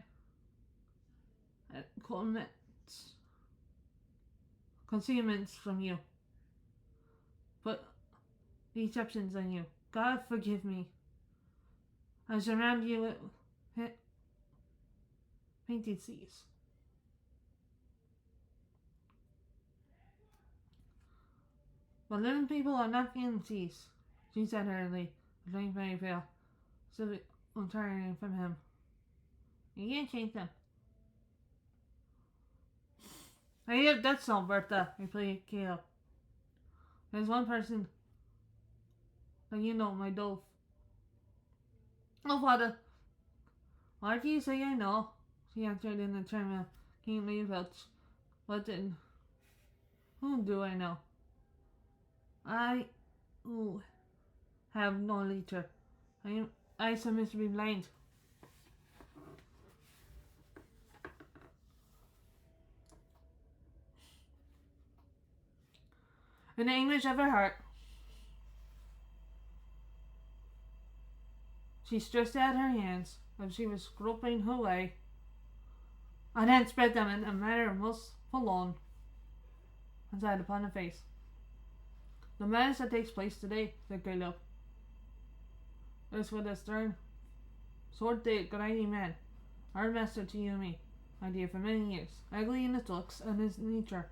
concealments from you, but the exceptions on you. God forgive me. I surround you with painted seas. But living people are not seas, she said hurriedly, looking very pale, so turning from him. You can't change them. I have done so, Bertha, replied Caleb. There's one person that you know, my dove. Oh, father, why do you say I know? She answered in a tone of keenly approach. But then, whom do I know? I have no leader. I submit to be blind. In the anguish of her heart, she stretched out her hands as she was groping her way, and then spread them in a manner most forlorn and sighed upon her face. The madness that takes place today, said Caleb, is with a stern, sword-dated, grimy man, our master to you and me, my dear, for many years, ugly in his looks and his nature,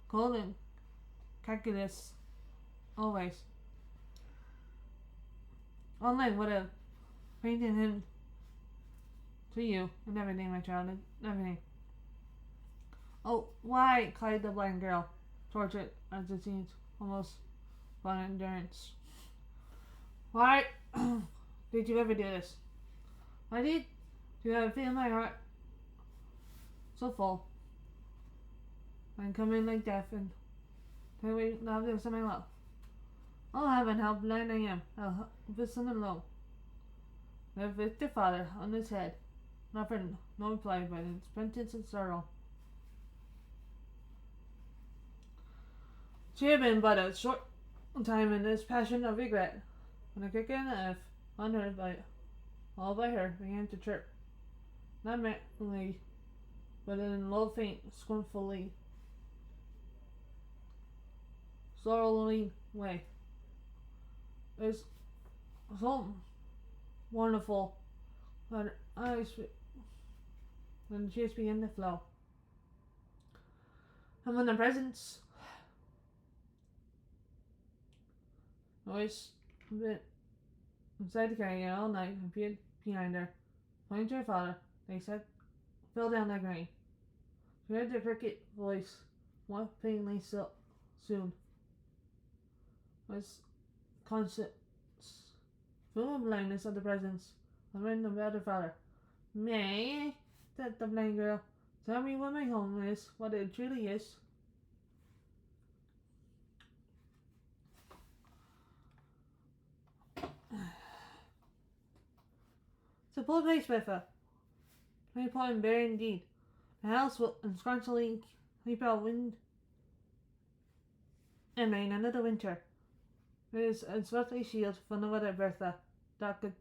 golden calculus always. Online would have painted him to you and everything, my child, and everything. Oh, why? Cried the blind girl, tortured as it seemed, almost beyond endurance. Why did you ever do this? I did. Do you ever feel my heart so full? And come in like death and tell me now there's something love. Oh heaven, how blind I am. How listen alone. There with the father on his head. Nothing, no reply, but in repentance and sorrow. She had been but a short time in this passion of regret, when a cricket and a F, unheard by all by her, began to chirp. Not merrily, but in a low faint, scornfully, sorrowing way. It was so wonderful that her eyes when tears began to flow. And when the presence always been inside the carrier all night and peered behind her, pointing to her father, they said, fell down like rain. She heard the cricket voice more plainly so soon. Was conscious full of blindness of the presence of her father. May, said the blind girl, tell me what my home is, what it truly is. It's a poor place, Biffa. Very poor and bare indeed. The house will ensconcedly keep out wind and rain another winter. It is a swiftly shield from the weather, Bertha, that could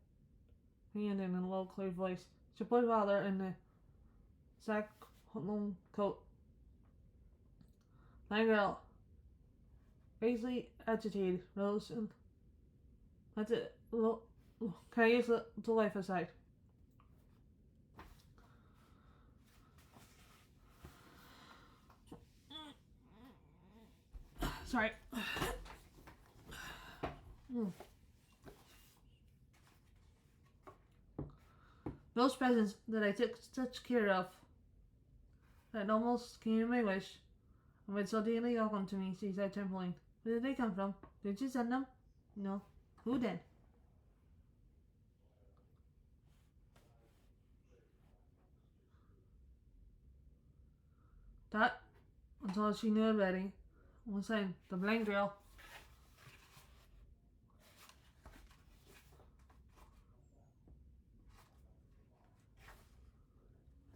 hand in a low, clear voice. She put father in the sack long coat. My girl, greatly agitated, rose and let it carries the life aside. Sorry. Those presents that I took such care of, that almost came in my wish, and would so dearly welcome to me, she said, trembling. Where did they come from? Did you send them? No. Who did? That was all she knew already. One saying, the blind girl.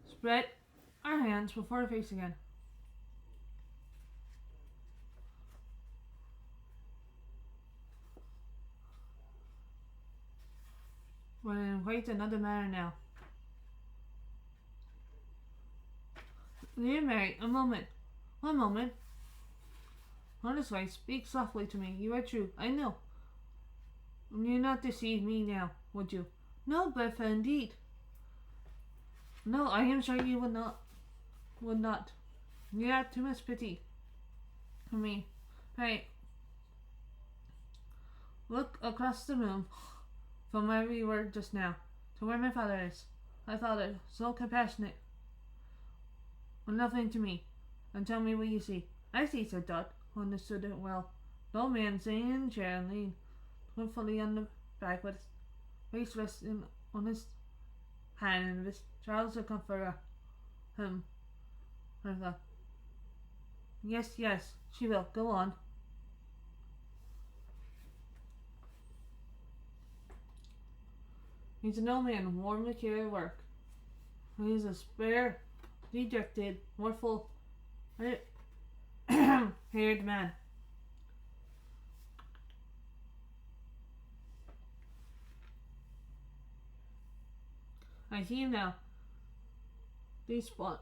Spread our hands before her face again. We're in quite another matter now. Dear Mary, a moment. One moment. On this way, speak softly to me. You are true. I know. You'd not deceive me now, would you? No, Bertha, indeed. No, I am sure you would not. Would not. You have too much pity for me. Hey, look across the room from where we were just now to where my father is. My father, so compassionate, with nothing to me, and tell me what you see. I see, said Dot, who understood it well. The old man sitting in the chair and leaned fully on the back with his face resting on his hand, and his child to comfort him. Martha. Yes, yes, she will. Go on. He's an old man, worn with care and work. He's a spare, dejected, mournful, haired man. I see him now. Desponded.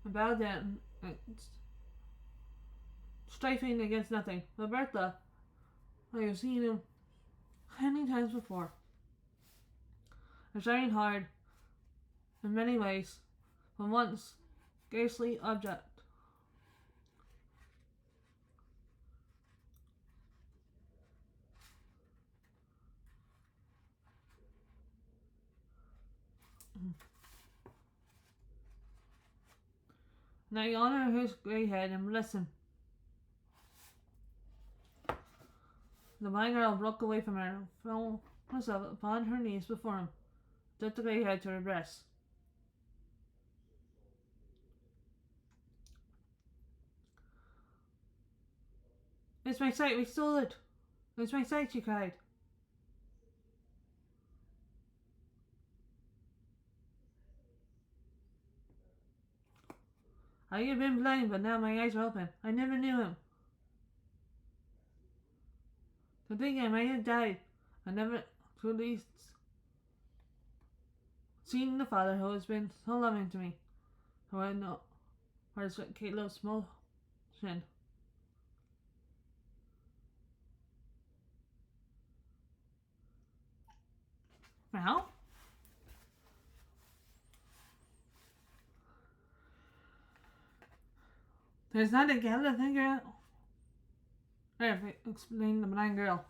About them, striving against nothing. But Bertha, I have seen him many times before. I'm trying hard in many ways from once ghastly object. Now you honor his grey head and bless him. The blind girl broke away from her, threw herself upon her knees before him, took the grey head to her breast. It's my sight, we stole it! It's my sight, she cried. I have been blind, but now my eyes are open. I never knew him. To think I might have died. I never truly seen the father who has been so loving to me. Who I know has Caleb's motion. Now? There's not a gal to figure out. There, explained the blind girl.